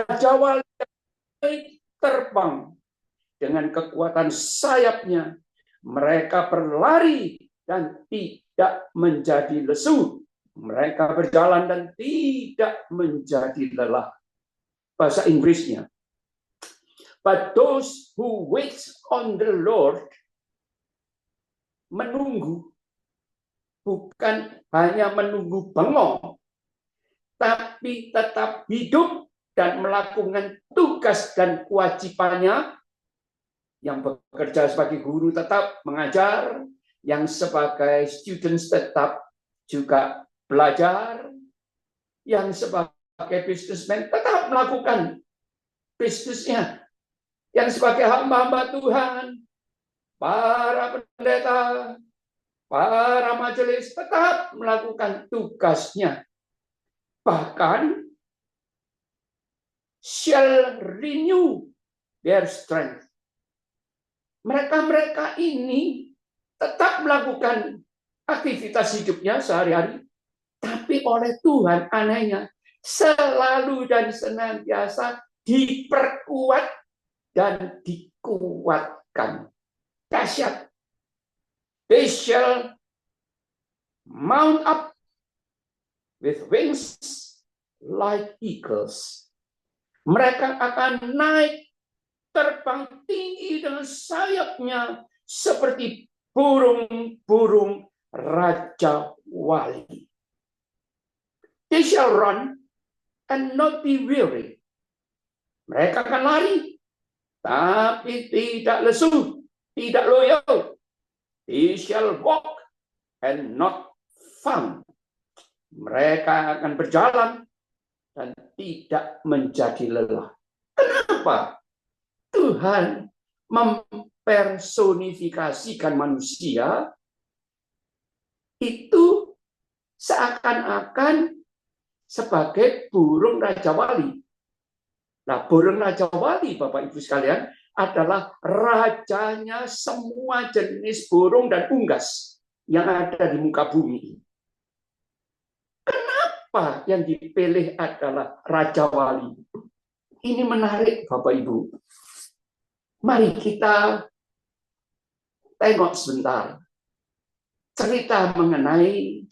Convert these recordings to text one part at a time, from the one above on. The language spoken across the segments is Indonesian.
Raja Wali terbang dengan kekuatan sayapnya. Mereka berlari dan tidak menjadi lesu. Mereka berjalan dan tidak menjadi lelah. Bahasa Inggrisnya. But those who wait on the Lord, menunggu, bukan hanya menunggu bengong, tapi tetap hidup dan melakukan tugas dan kewajibannya. Yang bekerja sebagai guru tetap mengajar, yang sebagai students tetap juga belajar, yang sebagai businessman tetap melakukan bisnisnya, yang sebagai hamba-hamba Tuhan, para pendeta, para majelis tetap melakukan tugasnya. Bahkan shall renew their strength. Mereka-mereka ini tetap melakukan aktivitas hidupnya sehari-hari, tapi oleh Tuhan anehnya selalu dan senantiasa diperkuat dan dikuatkan. Dahsyat. They shall mount up with wings like eagles. Mereka akan naik terbang tinggi dengan sayapnya seperti burung-burung Raja Wali. They shall run and not be weary. Mereka akan lari, tapi tidak lesu, tidak loyo. They shall walk and not faint. Mereka akan berjalan dan tidak menjadi lelah. Kenapa? Tuhan mempersonifikasikan manusia itu seakan-akan sebagai burung Raja Wali. Nah, burung Raja Wali, Bapak Ibu sekalian, adalah rajanya semua jenis burung dan unggas yang ada di muka bumi. Kenapa yang dipilih adalah Raja Wali? Ini menarik, Bapak Ibu. Mari kita tengok sebentar cerita mengenai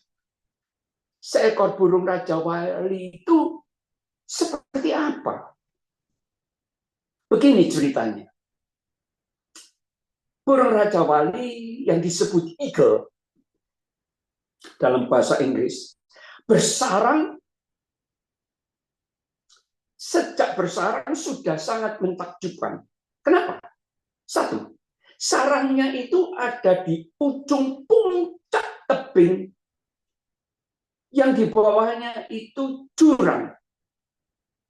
seekor burung Raja Wali itu seperti apa. Begini ceritanya. Burung Raja Wali yang disebut eagle dalam bahasa Inggris bersarang. Sejak bersarang sudah sangat mentakjubkan. Kenapa? Satu, sarangnya itu ada di ujung puncak tebing yang di bawahnya itu jurang.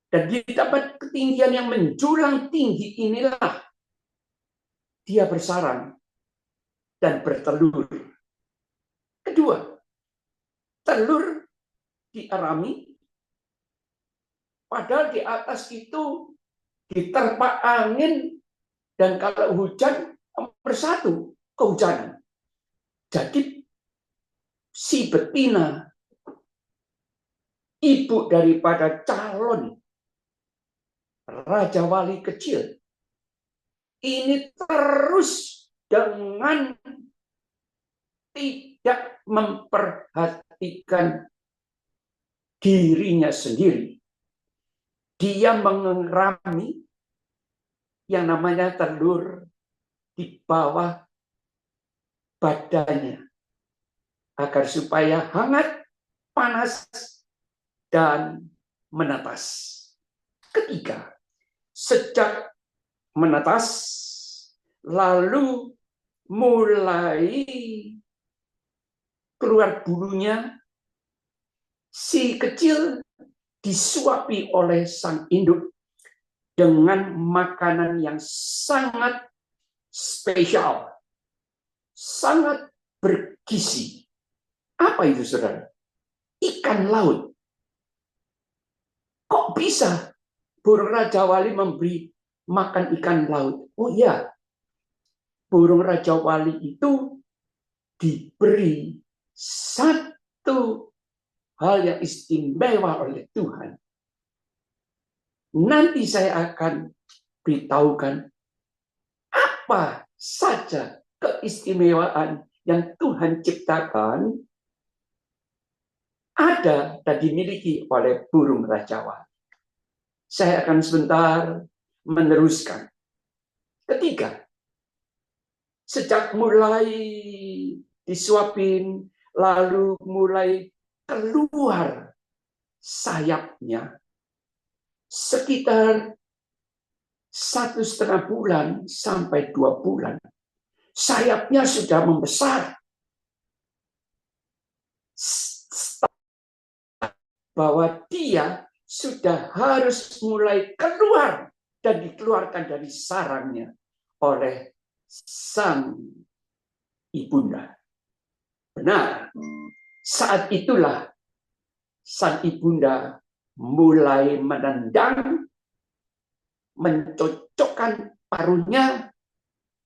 Dan di tempat ketinggian yang menjulang tinggi inilah dia bersarang dan bertelur. Kedua, telur diarami, padahal di atas itu diterpa angin dan kalau hujan bersatu kehujanan. Jadi si betina, ibu daripada calon Raja Wali kecil, ini terus dengan tidak memperhatikan dirinya sendiri. Dia mengerami yang namanya telur di bawah badannya agar supaya hangat, panas, dan menetas. Ketiga, sejak menetas lalu mulai keluar bulunya, si kecil disuapi oleh sang induk dengan makanan yang sangat spesial, sangat bergizi. Apa itu, saudara? Ikan laut. Kok bisa burung Raja Wali memberi makan ikan laut? Oh iya, burung Raja Wali itu diberi satu hal yang istimewa oleh Tuhan. nanti saya akan beritahukan apa saja keistimewaan yang Tuhan ciptakan ada dan dimiliki oleh burung rajawan. Saya akan sebentar meneruskan. Ketiga, sejak mulai disuapin, lalu mulai keluar sayapnya, sekitar 1,5 bulan sampai 2 bulan, sayapnya sudah membesar. Bahwa dia sudah harus mulai keluar dan dikeluarkan dari sarangnya oleh sang ibunda. Benar, saat itulah sang ibunda mulai menendang, mencocokkan paruhnya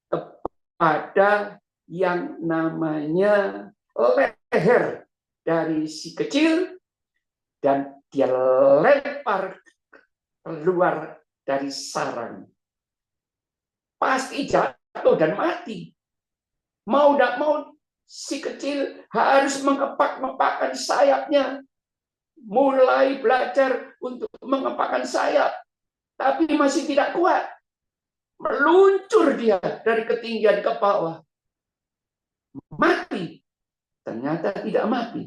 kepada yang namanya leher dari si kecil, dan dia lempar keluar dari sarang. Pasti jatuh dan mati. Mau tidak mau, si kecil harus mengepak-ngepakkan sayapnya. Mulai belajar untuk mengepakkan sayap. Tapi masih tidak kuat. Meluncur dia dari ketinggian ke bawah. Mati. Ternyata tidak mati.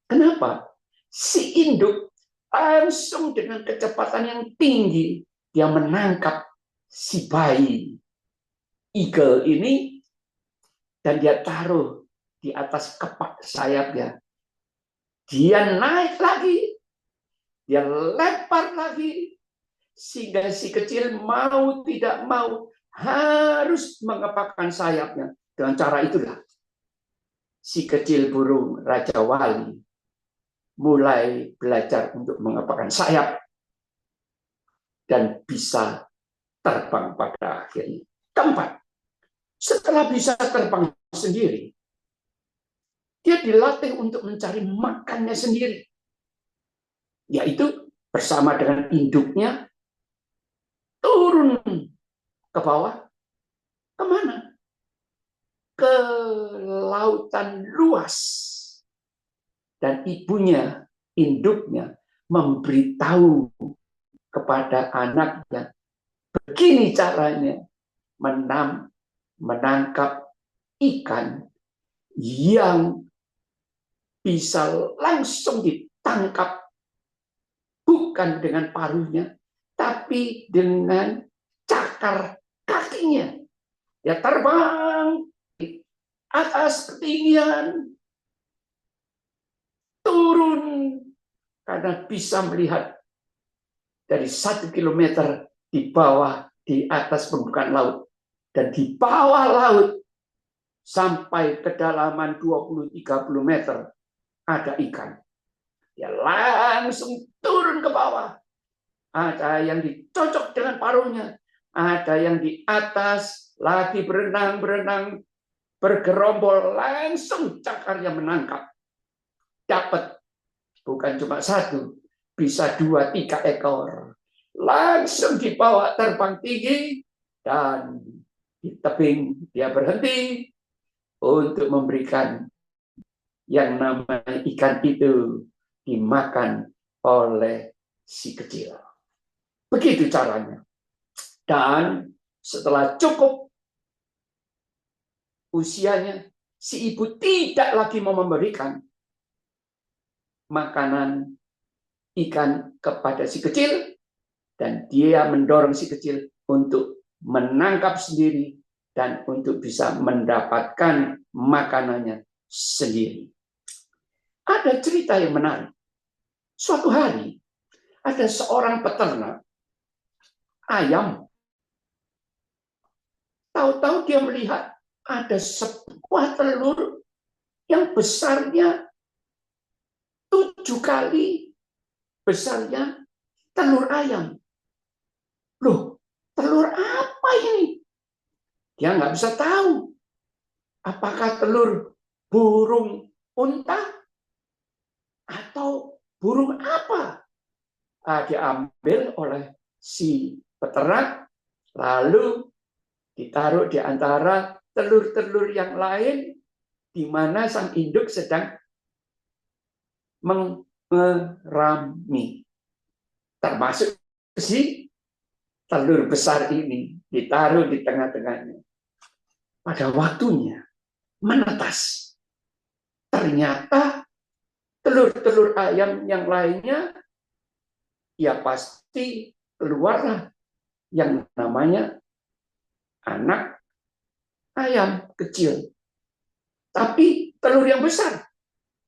Kenapa? Si induk langsung dengan kecepatan yang tinggi dia menangkap si bayi eagle ini dan dia taruh di atas kepak sayapnya. Dia naik lagi, dia lempar lagi, sehingga si kecil mau tidak mau harus mengepakkan sayapnya. Dengan cara itulah si kecil burung Raja Wali mulai belajar untuk mengepakkan sayap dan bisa terbang pada akhirnya. Keempat, setelah bisa terbang sendiri, dia dilatih untuk mencari makannya sendiri, yaitu bersama dengan induknya turun ke bawah. Kemana? Ke lautan luas. Dan ibunya, induknya, memberitahu kepada anaknya, begini caranya menangkap ikan yang bisa langsung ditangkap, bukan dengan paruhnya, tapi dengan cakar kakinya. Dia terbang di atas ketinggian, turun karena bisa melihat dari 1 kilometer di bawah, di atas permukaan laut, dan di bawah laut sampai kedalaman 20-30 meter ada ikan. Dia langsung turun ke bawah. Ada yang dicocok dengan paruhnya, ada yang di atas lagi berenang bergerombol, langsung cakarnya menangkap. Dapat bukan cuma 1, bisa 2-3 ekor. Langsung dibawa terbang tinggi dan di tebing dia berhenti untuk memberikan yang namanya ikan itu dimakan oleh si kecil. Begitu caranya. Dan setelah cukup usianya, si ibu tidak lagi mau memberikan makanan ikan kepada si kecil, dan dia mendorong si kecil untuk menangkap sendiri dan untuk bisa mendapatkan makanannya sendiri. Ada cerita yang menarik. Suatu hari ada seorang peternak ayam. Tahu-tahu dia melihat ada sebuah telur yang besarnya 7 kali besarnya telur ayam. Loh, telur apa ini? Dia nggak bisa tahu. Apakah telur burung unta atau burung apa? Dia ambil oleh si peternak, lalu ditaruh di antara telur-telur yang lain, di mana sang induk sedang mengerami. Termasuk si telur besar ini ditaruh di tengah-tengahnya. Pada waktunya menetas. Ternyata telur-telur ayam yang lainnya, ya pasti keluarlah yang namanya anak ayam kecil. Tapi telur yang besar,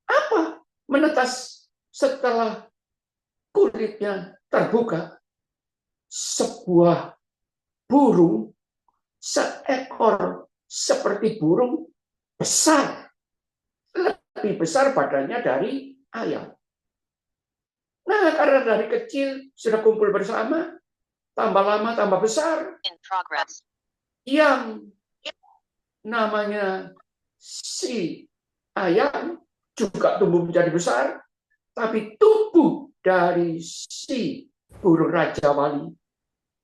apa? Menetas setelah kulitnya terbuka. Sebuah burung, seekor seperti burung besar. Lebih besar badannya dari ayam. Nah, karena dari kecil sudah kumpul bersama, tambah lama tambah besar. Yang namanya si ayam juga tumbuh menjadi besar, tapi tubuh dari si burung Raja Wali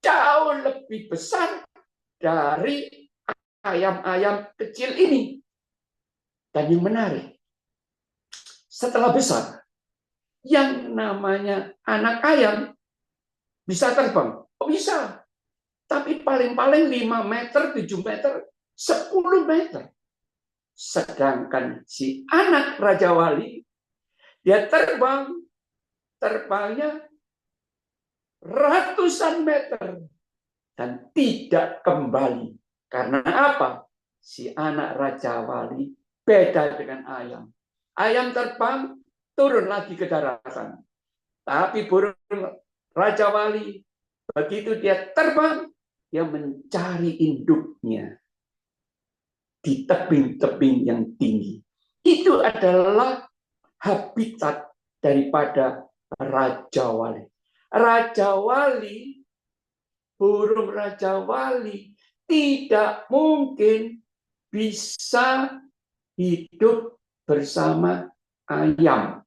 jauh lebih besar dari ayam-ayam kecil ini. Dan yang menarik, setelah besar, yang namanya anak ayam bisa terbang. Oh, bisa. Tapi paling-paling 5 meter, 7 meter, 10 meter. Sedangkan si anak Raja Wali, dia terbangnya ratusan meter dan tidak kembali. Karena apa? Si anak Raja Wali beda dengan ayam. Ayam terbang, turun lagi ke daratan. Tapi burung Raja Wali, begitu dia terbang, dia mencari induknya di tebing-tebing yang tinggi. Itu adalah habitat daripada Raja Wali. Raja Wali, burung Raja Wali tidak mungkin bisa hidup bersama ayam.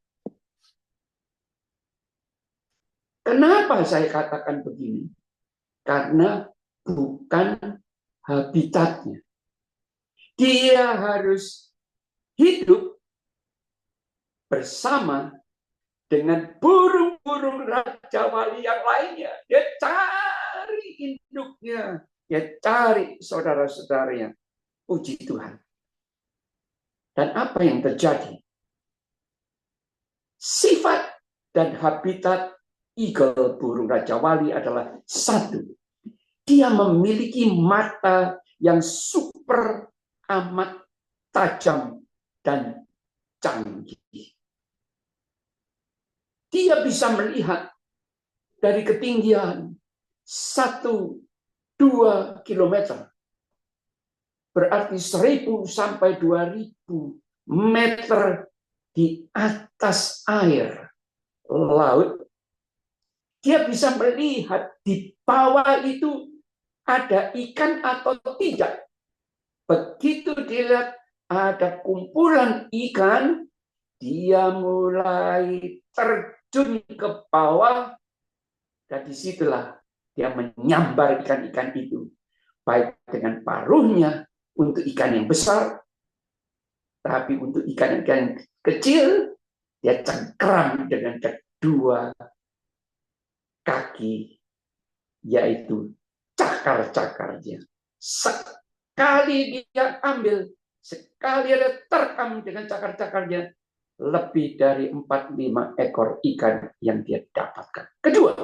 Kenapa saya katakan begini? Karena bukan habitatnya. Dia harus hidup bersama dengan burung-burung Raja Wali yang lainnya. Dia cari induknya. Dia cari saudara-saudaranya. Puji Tuhan. Dan apa yang terjadi? Sifat dan habitat eagle, burung Raja Wali, adalah satu. Dia memiliki mata yang super amat tajam dan canggih. Dia bisa melihat dari ketinggian 1-2 kilometer. Berarti 1.000 sampai 2.000 meter di atas air laut. Dia bisa melihat di bawah itu ada ikan atau tidak. Begitu dilihat ada kumpulan ikan, dia mulai terjun ke bawah, dan disitulah dia menyambar ikan-ikan itu. Baik dengan paruhnya untuk ikan yang besar, tapi untuk ikan-ikan yang kecil, dia cengkeram dengan kedua kaki, yaitu cakar-cakarnya. Sekali dia ambil, sekali dia terkam dengan cakar-cakarnya, lebih dari 4-5 ekor ikan yang dia dapatkan. Kedua,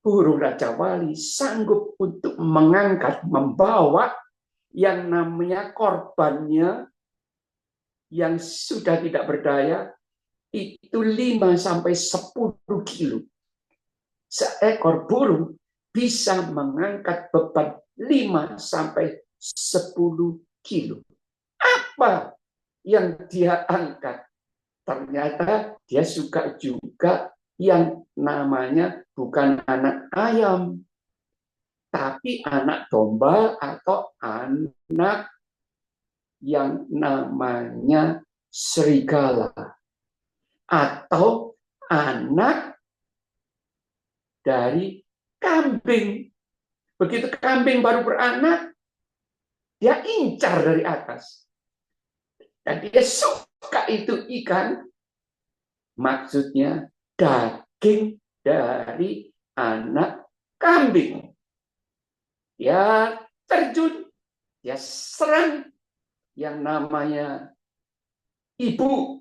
burung Raja Wali sanggup untuk mengangkat, membawa yang namanya korbannya yang sudah tidak berdaya, itu 5-10 kilo. Seekor burung bisa mengangkat beban 5-10 kilo. Apa yang dia angkat? Ternyata dia suka juga yang namanya bukan anak ayam, tapi anak domba atau anak yang namanya serigala, atau anak dari kambing. Begitu kambing baru beranak, dia incar dari atas. Dan dia suka itu ikan, maksudnya daging dari anak kambing. Dia terjun, dia serang yang namanya ibu,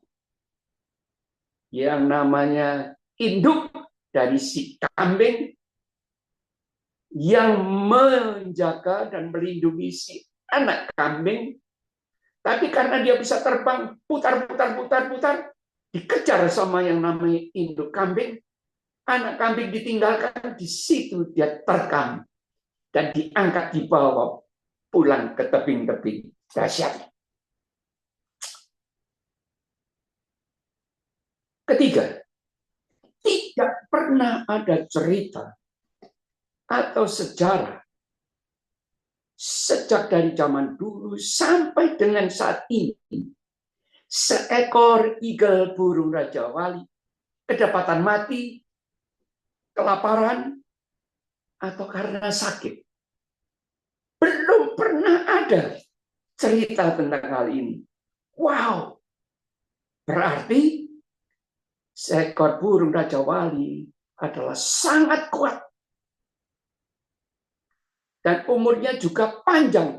yang namanya induk dari si kambing, yang menjaga dan melindungi si anak kambing. Tapi karena dia bisa terbang putar, dikejar sama yang namanya induk kambing, anak kambing ditinggalkan, di situ dia terkam dan diangkat dibawa pulang ke tebing-tebing. Dahsyat. Ketiga, tidak pernah ada cerita atau sejarah sejak dari zaman dulu sampai dengan saat ini, seekor eagle burung Raja Wali kedapatan mati, kelaparan, atau karena sakit. Belum pernah ada cerita tentang hal ini. Wow, berarti seekor burung Raja Wali adalah sangat kuat. Dan umurnya juga panjang.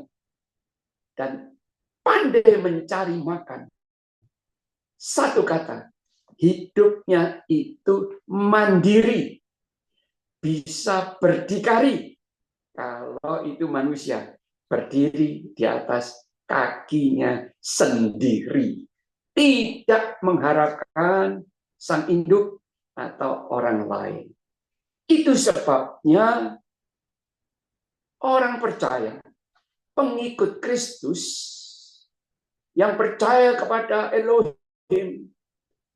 Dan pandai mencari makan. Satu kata, hidupnya itu mandiri. Bisa berdikari. Kalau itu manusia, berdiri di atas kakinya sendiri. Tidak mengharapkan sang induk atau orang lain. Itu sebabnya orang percaya, pengikut Kristus, yang percaya kepada Elohim,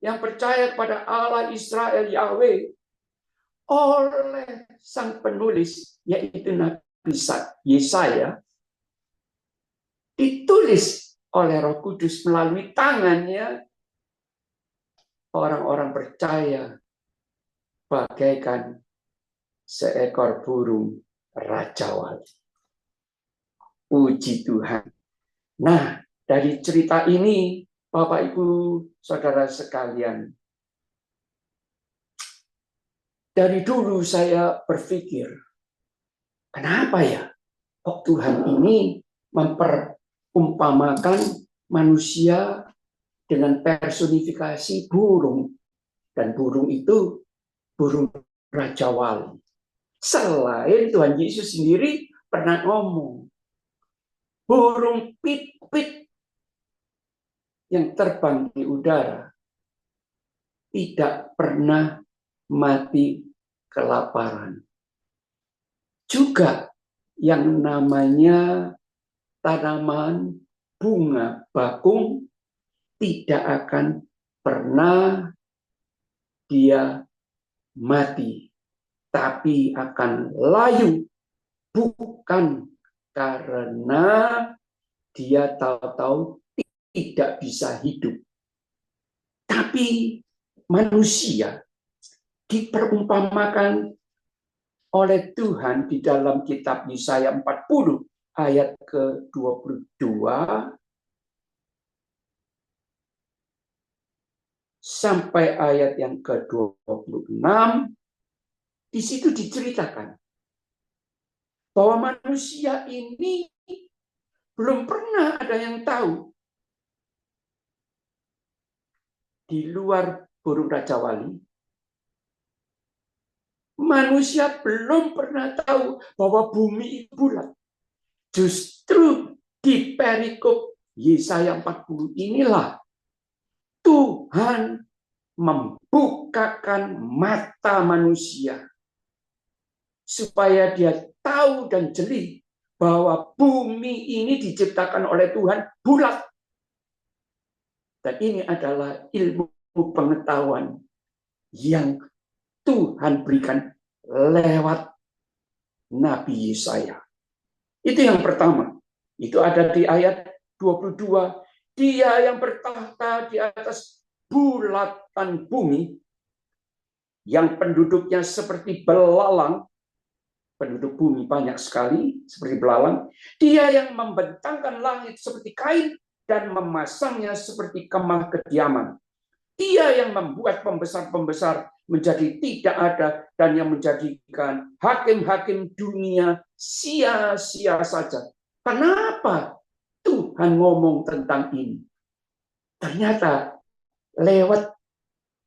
yang percaya kepada Allah Israel Yahweh, oleh sang penulis, yaitu Nabi Yesaya, ditulis oleh Roh Kudus melalui tangannya, orang-orang percaya bagaikan seekor burung Raja Wali. Puji Tuhan. Nah, dari cerita ini, Bapak, Ibu, Saudara sekalian, dari dulu saya berpikir, kenapa ya kok Tuhan ini memperumpamakan manusia dengan personifikasi burung. Dan burung itu burung Raja Wali. Selain Tuhan Yesus sendiri pernah ngomong, burung pipit yang terbang di udara tidak pernah mati kelaparan. Juga yang namanya tanaman bunga bakung tidak akan pernah dia mati, tapi akan layu, bukan karena dia tahu-tahu tidak bisa hidup. Tapi manusia diperumpamakan oleh Tuhan di dalam kitab Yesaya 40 ayat ke-22 sampai ayat yang ke-26. Di situ diceritakan bahwa manusia ini belum pernah ada yang tahu di luar burung Raja Wali. Manusia belum pernah tahu bahwa bumi itu bulat. Justru di perikop Yesaya 40 inilah Tuhan membukakan mata manusia supaya dia tahu dan jeli bahwa bumi ini diciptakan oleh Tuhan bulat. Dan ini adalah ilmu pengetahuan yang Tuhan berikan lewat Nabi Yesaya. Itu yang pertama. Itu ada di ayat 22. Dia yang bertahta di atas bulatan bumi, yang penduduknya seperti belalang, penduduk bumi banyak sekali, seperti belalang. Dia yang membentangkan langit seperti kain dan memasangnya seperti kemah kediaman. Dia yang membuat pembesar-pembesar menjadi tidak ada dan yang menjadikan hakim-hakim dunia sia-sia saja. Kenapa Tuhan ngomong tentang ini? Ternyata lewat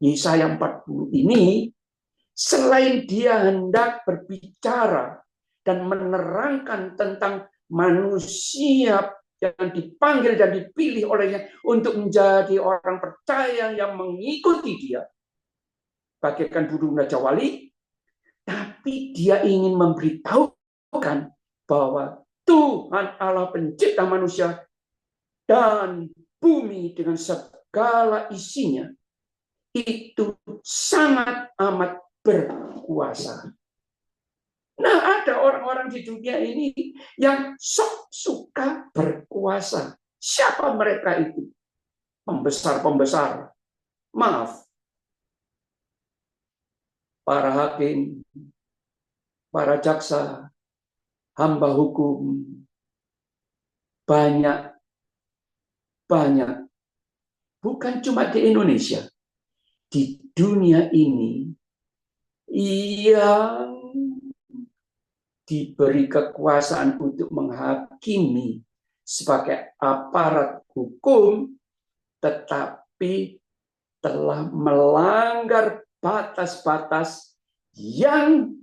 Yesaya 40 ini, selain dia hendak berbicara dan menerangkan tentang manusia yang dipanggil dan dipilih olehnya untuk menjadi orang percaya yang mengikuti dia, bagaikan burung Raja Wali, tapi dia ingin memberitahukan bahwa Tuhan Allah pencipta manusia dan bumi dengan segala isinya itu sangat amat berkuasa. Nah, ada orang-orang di dunia ini yang sok suka berkuasa. Siapa mereka itu? Pembesar-pembesar. Maaf. Para hakim, para jaksa, hamba hukum, banyak. Bukan cuma di Indonesia. Di dunia ini, yang diberi kekuasaan untuk menghakimi sebagai aparat hukum, tetapi telah melanggar batas-batas yang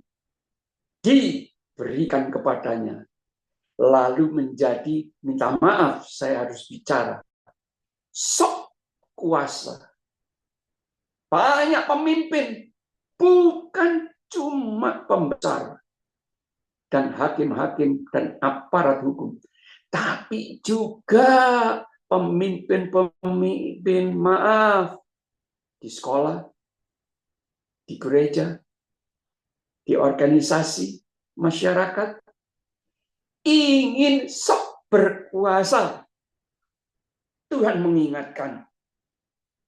diberikan kepadanya. Lalu menjadi, minta maaf, saya harus bicara, sok kuasa. Banyak pemimpin, bukan cuma pembesar dan hakim-hakim dan aparat hukum, tapi juga pemimpin-pemimpin, maaf, di sekolah, di gereja, di organisasi masyarakat, ingin sok berkuasa. Tuhan mengingatkan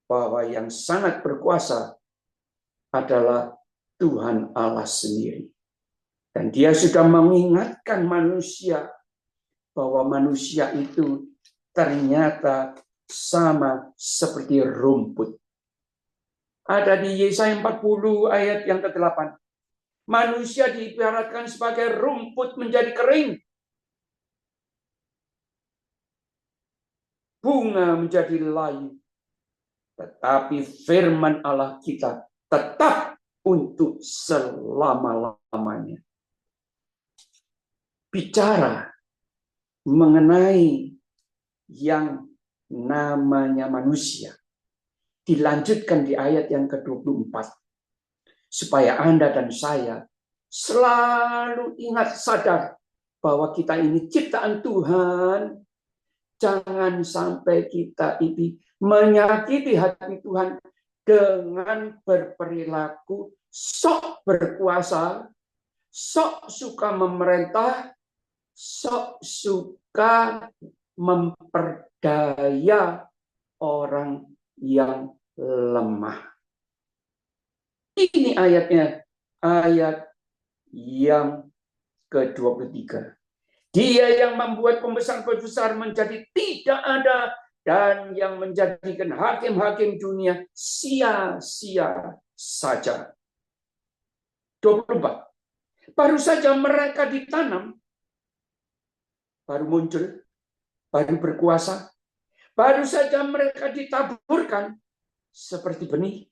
bahwa yang sangat berkuasa adalah Tuhan Allah sendiri. Dan dia sudah mengingatkan manusia bahwa manusia itu ternyata sama seperti rumput. Ada di Yesaya 40 ayat yang ke-8. Manusia diibaratkan sebagai rumput menjadi kering. Bunga menjadi layu. Tetapi firman Allah kita tetap untuk selama-lamanya. Bicara mengenai yang namanya manusia. Dilanjutkan di ayat yang ke-24. Supaya Anda dan saya selalu ingat sadar bahwa kita ini ciptaan Tuhan. Jangan sampai kita ini menyakiti hati Tuhan dengan berperilaku sok berkuasa, sok suka memerintah, sok suka memperdaya orang yang lemah. Ini ayatnya, ayat yang ke-23. Dia yang membuat pembesar-pembesar menjadi tidak ada dan yang menjadikan hakim-hakim dunia sia-sia saja. 24. Baru saja mereka ditanam, baru muncul, baru berkuasa, baru saja mereka ditaburkan seperti benih,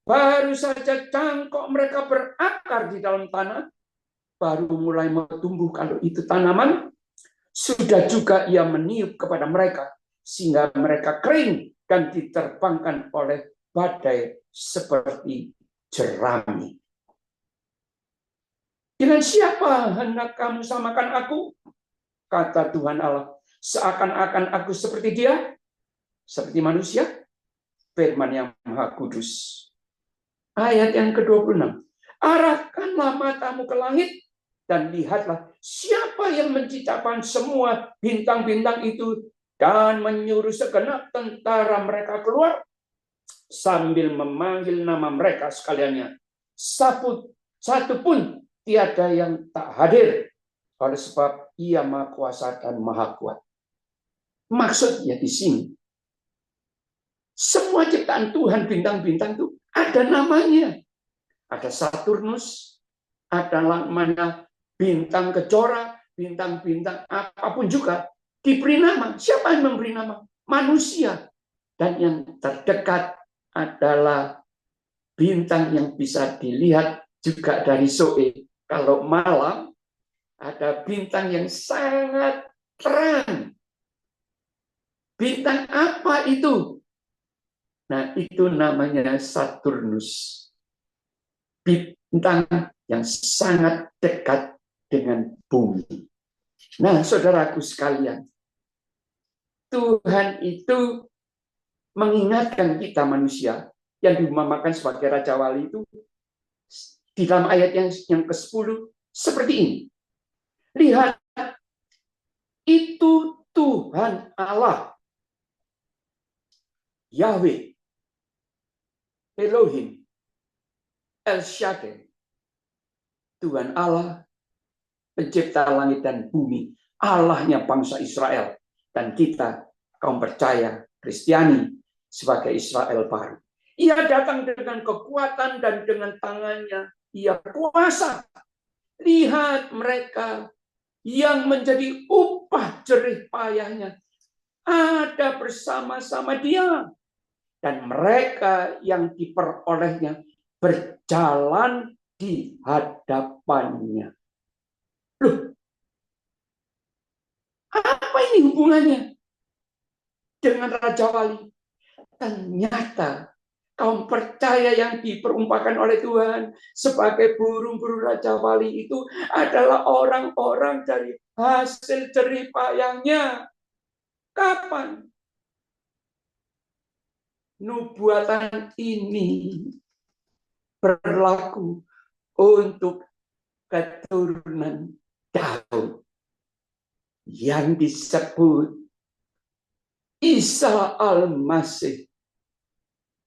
baru saja cangkok mereka berakar di dalam tanah, baru mulai tumbuh kalau itu tanaman, sudah juga ia meniup kepada mereka, sehingga mereka kering dan diterbangkan oleh badai seperti jerami. Dengan siapa hendak kamu samakan aku? Kata Tuhan Allah, seakan-akan aku seperti dia, seperti manusia, firman yang Maha Kudus. Ayat yang ke-26. Arahkanlah matamu ke langit, dan lihatlah siapa yang menciptakan semua bintang-bintang itu dan menyuruh segenap tentara mereka keluar sambil memanggil nama mereka sekaliannya. Satu pun tiada yang tak hadir, oleh sebab Ia Maha Kuasa dan Maha Kuat. Maksudnya di sini, semua ciptaan Tuhan, bintang-bintang itu ada namanya. Ada Saturnus, ada mana bintang kejora, bintang-bintang apapun juga diberi nama. Siapa yang memberi nama? Manusia. Dan yang terdekat adalah bintang yang bisa dilihat juga dari Zoe. Kalau malam, ada bintang yang sangat terang. Bintang apa itu? Nah, itu namanya Saturnus. Bintang yang sangat dekat dengan bumi. Nah, saudaraku sekalian, Tuhan itu mengingatkan kita manusia yang dinamakan sebagai Raja Wali itu di dalam ayat yang ke-10 seperti ini. Lihat, itu Tuhan Allah, Yahweh, Elohim, El Shaddai, Tuhan Allah, pencipta langit dan bumi, Allahnya bangsa Israel, dan kita, kaum percaya, Kristiani, sebagai Israel baru. Ia datang dengan kekuatan dan dengan tangannya, ia kuasa. Lihat mereka yang menjadi upah jerih payahnya, ada bersama-sama dia. Dan mereka yang diperolehnya berjalan di hadapannya. Loh, apa ini hubungannya dengan Raja Wali? Ternyata kaum percaya yang diperumpakan oleh Tuhan sebagai burung-burung Raja Wali itu adalah orang-orang dari hasil jerih payahnya. Kapan? Nubuatan ini berlaku untuk keturunan Daud yang disebut Isa Al-Masih,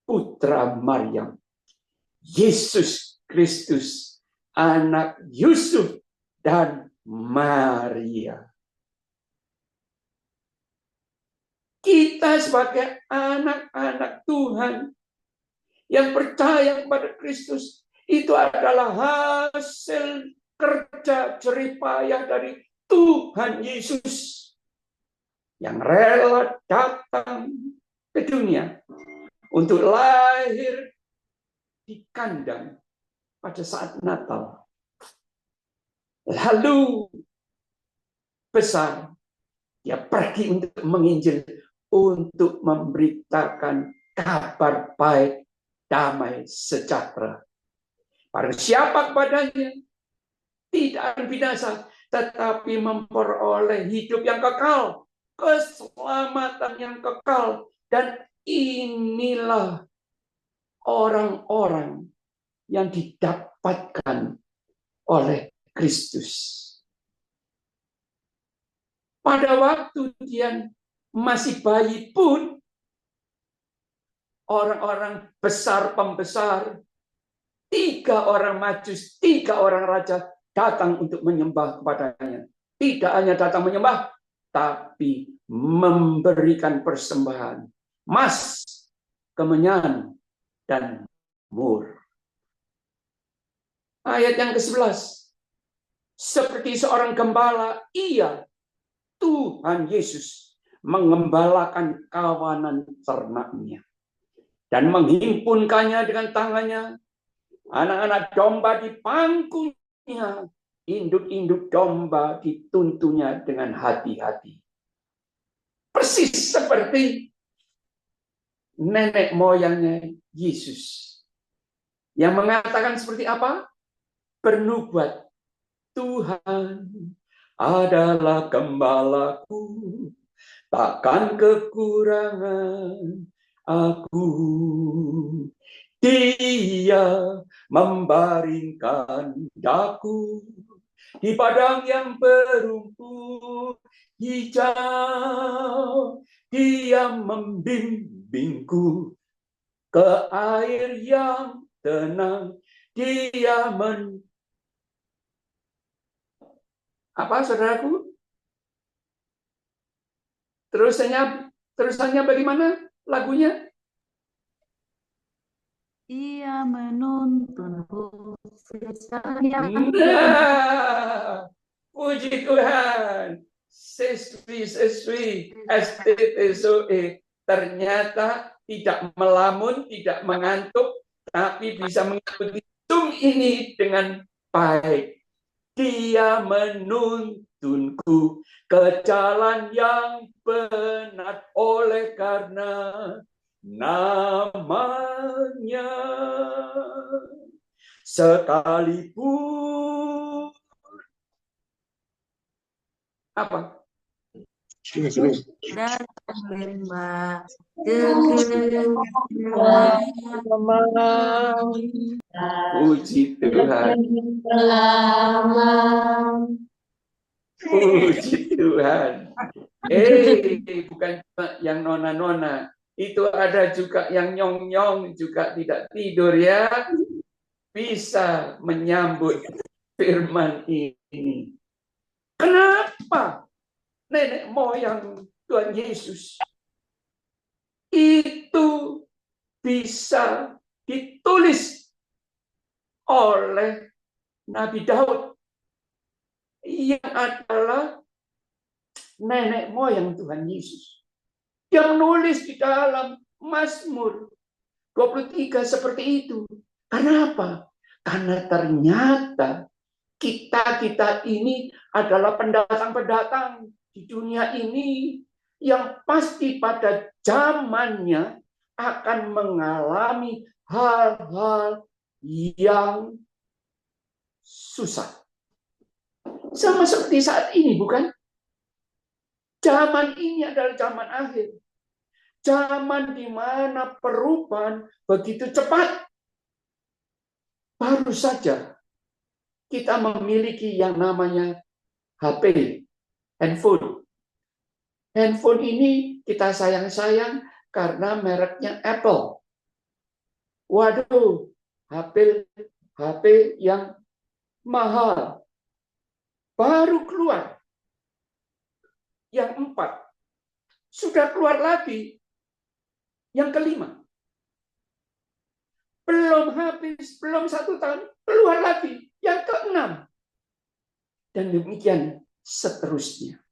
putra Maryam, Yesus Kristus, anak Yusuf dan Maria. Kita sebagai anak-anak Tuhan yang percaya kepada Kristus, itu adalah hasil kerja jerih payah dari Tuhan Yesus yang rela datang ke dunia untuk lahir di kandang pada saat Natal. Lalu besar, dia pergi untuk menginjil, untuk memberitakan kabar baik, damai, sejahtera. Pada siapa kepadanya tidak akan binasa, tetapi memperoleh hidup yang kekal, keselamatan yang kekal. Dan inilah orang-orang yang didapatkan oleh Kristus. Pada waktu dia masih bayi pun, orang-orang besar pembesar, 3 orang majus, 3 orang raja datang untuk menyembah kepadanya. Tidak hanya datang menyembah, tapi memberikan persembahan emas, kemenyan, dan mur. Ayat yang ke-11. Seperti seorang gembala, ia, Tuhan Yesus, mengembalakan kawanan ternaknya dan menghimpunkannya dengan tangannya. Anak-anak domba di pangkunya, induk-induk domba dituntunnya dengan hati-hati. Persis seperti nenek moyangnya Yesus yang mengatakan seperti apa? Bernubuat, Tuhan adalah gembalaku, takkan kekurangan aku. Dia membaringkan daku di padang yang berumput hijau. Dia membimbingku ke air yang tenang. Dia Apa saudaraku? Terusannya bagaimana lagunya? Ia menuntunku yang Nah, puji Tuhan. Seswi, STTSOE. Ternyata tidak melamun, tidak mengantuk, tapi bisa mengikuti Zoom ini dengan baik. Dia menuntunku ke jalan yang benar oleh karena namanya. Sekalipun apa? dan lembah Puji Tuhan. Puji Tuhan. Bukan cuma yang nona-nona. Itu ada juga yang nyong-nyong juga tidak tidur ya. Bisa menyambut firman ini. Kenapa nenek moyang Tuhan Yesus itu bisa ditulis oleh Nabi Daud yang adalah nenek moyang Tuhan Yesus. Yang menulis di dalam Mazmur 23 seperti itu. Kenapa? Karena ternyata kita ini adalah pendatang-pendatang di dunia ini yang pasti pada zamannya akan mengalami hal-hal yang susah. Sama seperti saat ini, bukan? Zaman ini adalah zaman akhir. Zaman di mana perubahan begitu cepat. Baru saja kita memiliki yang namanya HP, handphone. Handphone ini kita sayang-sayang karena mereknya Apple. Waduh, HP yang mahal. Baru keluar. Yang 4. Sudah keluar lagi. Yang kelima. Belum habis, belum 1 tahun, keluar lagi. Yang ke-6. Dan demikian seterusnya.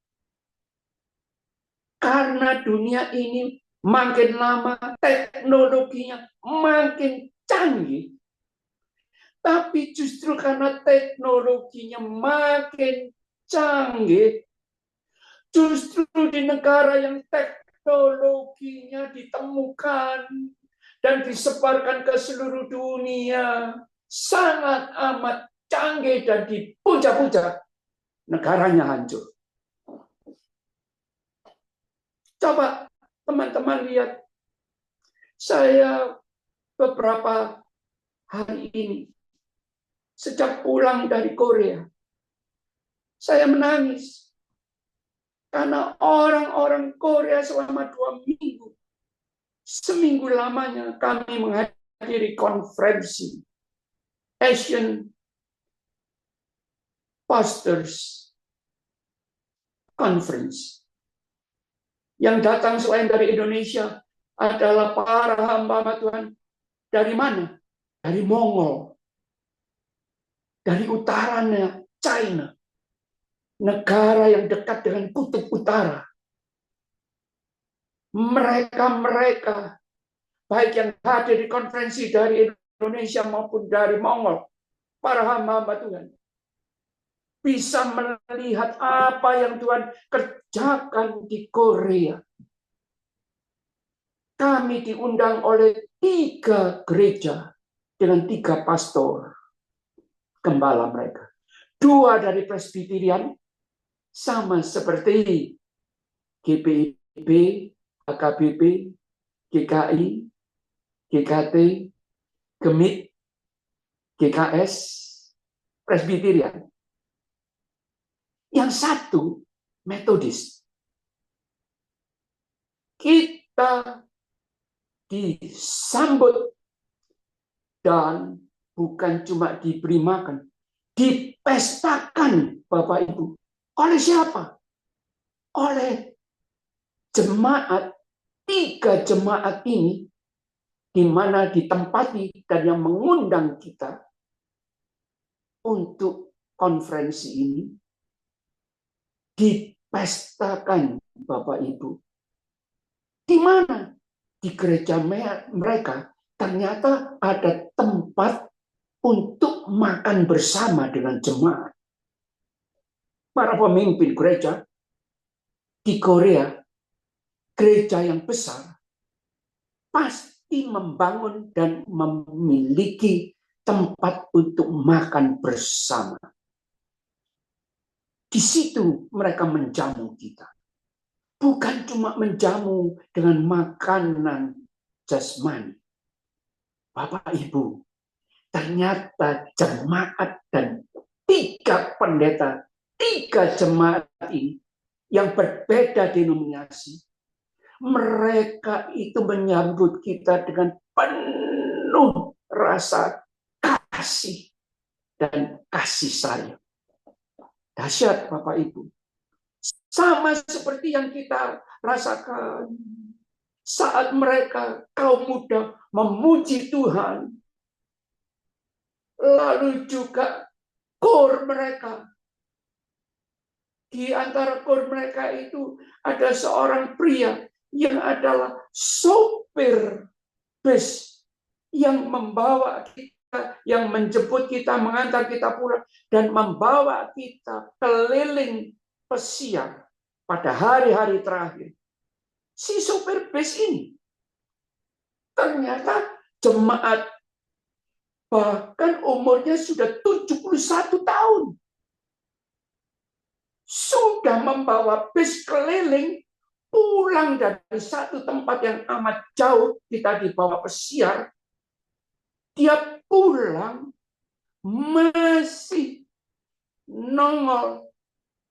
Karena dunia ini makin lama, teknologinya makin canggih. Tapi justru karena teknologinya makin canggih, justru di negara yang teknologinya ditemukan dan disebarkan ke seluruh dunia, sangat amat canggih dan dipuja-puja, negaranya hancur. Coba teman-teman lihat, saya beberapa hari ini, sejak pulang dari Korea, saya menangis. Karena orang-orang Korea selama 2 minggu, seminggu lamanya kami menghadiri konferensi Asian Pastors Conference. Yang datang selain dari Indonesia adalah para hamba Tuhan. Dari mana? Dari Mongol. Dari utaranya China. Negara yang dekat dengan kutub utara. Mereka, baik yang hadir di konferensi dari Indonesia maupun dari Mongol, para hamba Tuhan, bisa melihat apa yang Tuhan kerjakan di Korea. Kami diundang oleh 3 gereja dengan 3 pastor gembala mereka. 2 dari Presbyterian, sama seperti GPIB, HKBP, GKI, GKT, GEMIT, GKS, Presbyterian. Yang 1 Metodis. Kita disambut dan bukan cuma diberi makan, dipestakan Bapak Ibu. Oleh siapa? Oleh jemaat, 3 jemaat ini, di mana ditempati dan yang mengundang kita untuk konferensi ini, dipestakan Bapak Ibu. Di mana? Di gereja mereka ternyata ada tempat untuk makan bersama dengan jemaat. Para pemimpin gereja di Korea, gereja yang besar, pasti membangun dan memiliki tempat untuk makan bersama. Di situ mereka menjamu kita. Bukan cuma menjamu dengan makanan jasmani. Bapak Ibu, ternyata jemaat dan 3 pendeta, 3 jemaat ini yang berbeda denominasi, mereka itu menyambut kita dengan penuh rasa kasih dan kasih sayang. Dahsyat Bapak Ibu. Sama seperti yang kita rasakan saat mereka kaum muda memuji Tuhan. Lalu juga kor mereka. Di antara kor mereka itu ada seorang pria yang adalah sopir bus yang membawa kita, yang menjemput kita, mengantar kita pulang, dan membawa kita keliling pesiar pada hari-hari terakhir. Si sopir bus ini ternyata jemaat, bahkan umurnya sudah 71 tahun. Sudah membawa bus keliling, pulang dari satu tempat yang amat jauh, kita dibawa pesiar. Dia pulang masih nongol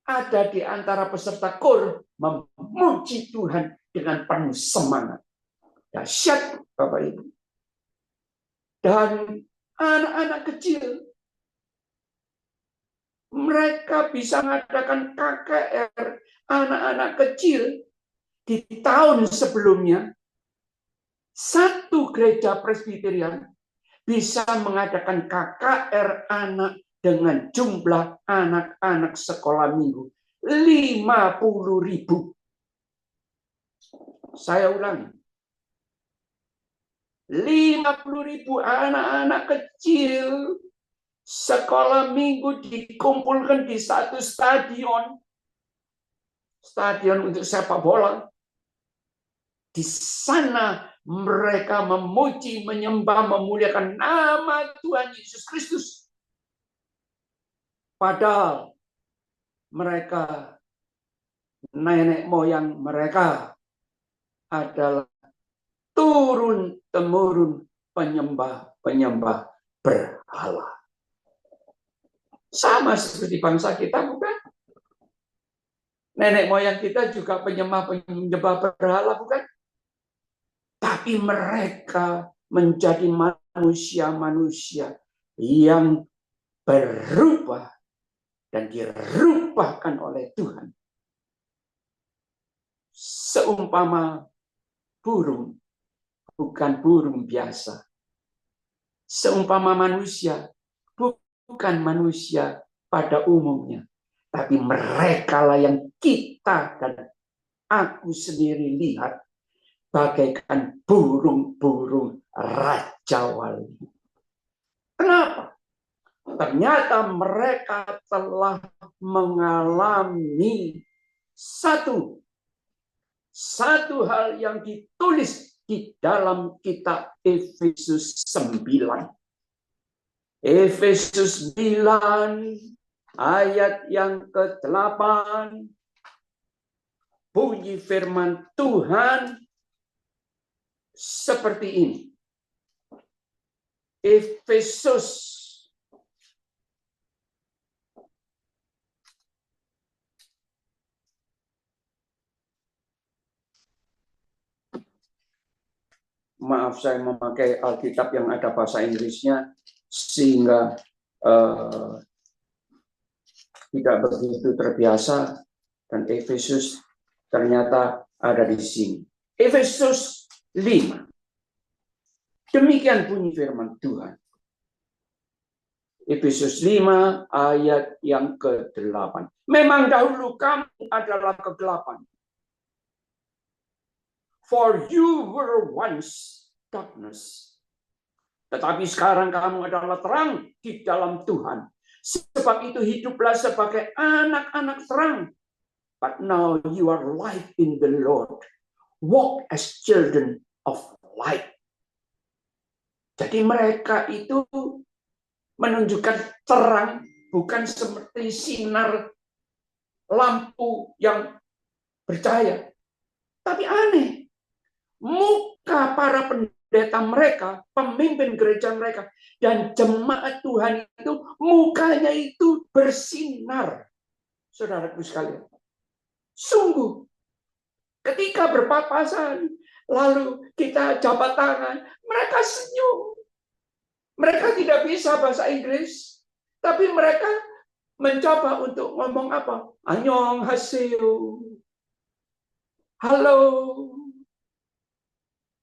ada di antara peserta kor, memuji Tuhan dengan penuh semangat. Dahsyat Bapak Ibu. Dan anak-anak kecil, mereka bisa mengadakan KKR anak-anak kecil. Di tahun sebelumnya, satu gereja Presbyterian bisa mengadakan KKR anak dengan jumlah anak-anak sekolah minggu 50.000. Saya ulangi, 50.000 anak-anak kecil sekolah minggu dikumpulkan di satu stadion untuk sepak bola. Di sana mereka memuji, menyembah, memuliakan nama Tuhan Yesus Kristus. Padahal mereka, nenek moyang mereka adalah turun-temurun penyembah berhala. Sama seperti bangsa kita, bukan? Nenek moyang kita juga penyembah berhala, bukan? Tapi mereka menjadi manusia-manusia yang berubah dan dirubahkan oleh Tuhan. Seumpama burung, bukan burung biasa. Seumpama manusia, bukan manusia pada umumnya. Tapi mereka lah yang kita dan aku sendiri lihat bagaikan burung-burung rajawali. Kenapa? Ternyata mereka telah mengalami satu hal yang ditulis di dalam kitab Efesus 9. Efesus 9 ayat yang ke-8, bunyi firman Tuhan seperti ini. Efesus maaf, saya memakai Alkitab yang ada bahasa Inggrisnya sehingga tidak begitu terbiasa, dan Efesus ternyata ada di sini. Efesus 5. Demikian bunyi firman Tuhan. Efesus 5 ayat yang ke-8. Memang dahulu kamu adalah kegelapan. For you were once darkness. Tetapi sekarang kamu adalah terang di dalam Tuhan. Sebab itu hiduplah sebagai anak-anak terang. But now you are light in the Lord. Walk as children of light. Jadi mereka itu menunjukkan terang, bukan seperti sinar lampu yang bercahaya. Tapi aneh, muka para pendeta mereka, pemimpin gereja mereka, dan jemaat Tuhan itu, mukanya itu bersinar. Saudaraku sekalian, sungguh, ketika berpapasan, lalu kita jabat tangan, mereka senyum. Mereka tidak bisa bahasa Inggris, tapi mereka mencoba untuk ngomong apa? Annyeonghaseyo. Halo.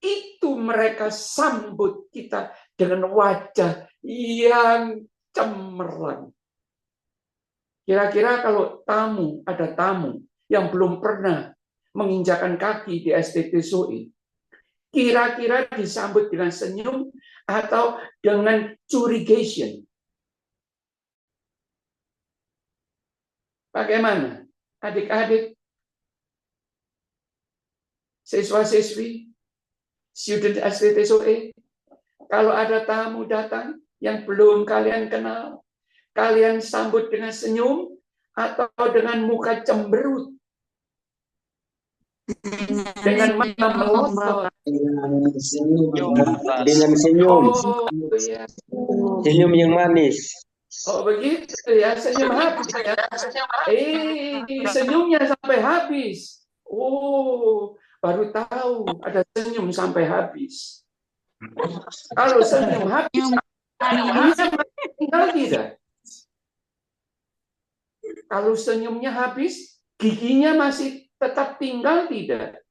Itu mereka sambut kita dengan wajah yang cemerlang. Kira-kira kalau ada tamu yang belum pernah menginjakan kaki di STT SOE, kira-kira disambut dengan senyum atau dengan curigation? Bagaimana? Adik-adik, siswa-siswi, student STT SOE, kalau ada tamu datang yang belum kalian kenal, kalian sambut dengan senyum atau dengan muka cemberut? Dengan mata melotot. Dengan senyum. Oh, ya. Senyum yang manis. Oh, begitu ya, senyum habis ya. Senyumnya sampai habis. Oh, baru tahu ada senyum sampai habis. Kalau senyum habis, tinggal tidak? Kalau senyumnya habis, giginya masih tetap tinggal tidak?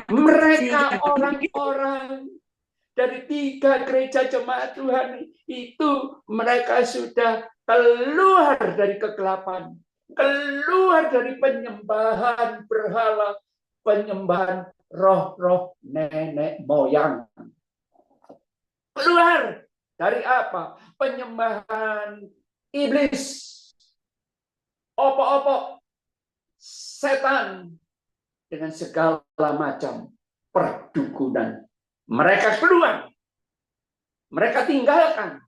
Mereka orang-orang dari 3 gereja jemaat Tuhan itu, mereka sudah keluar dari kegelapan, keluar dari penyembahan berhala, penyembahan roh-roh nenek moyang. Keluar dari apa? Penyembahan iblis, opok-opok, setan, dengan segala macam perdukunan. Mereka keluar, mereka tinggalkan,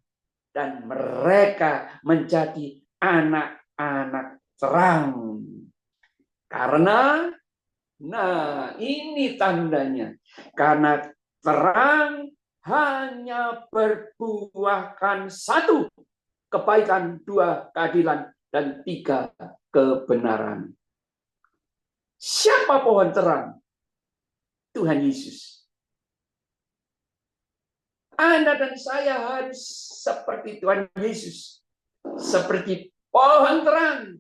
dan mereka menjadi anak-anak terang. Karena, ini tandanya, karena terang hanya berbuahkan 1 kebaikan, 2 keadilan, dan 3 kebenaran. Siapa pohon terang? Tuhan Yesus. Anda dan saya harus seperti Tuhan Yesus. Seperti pohon terang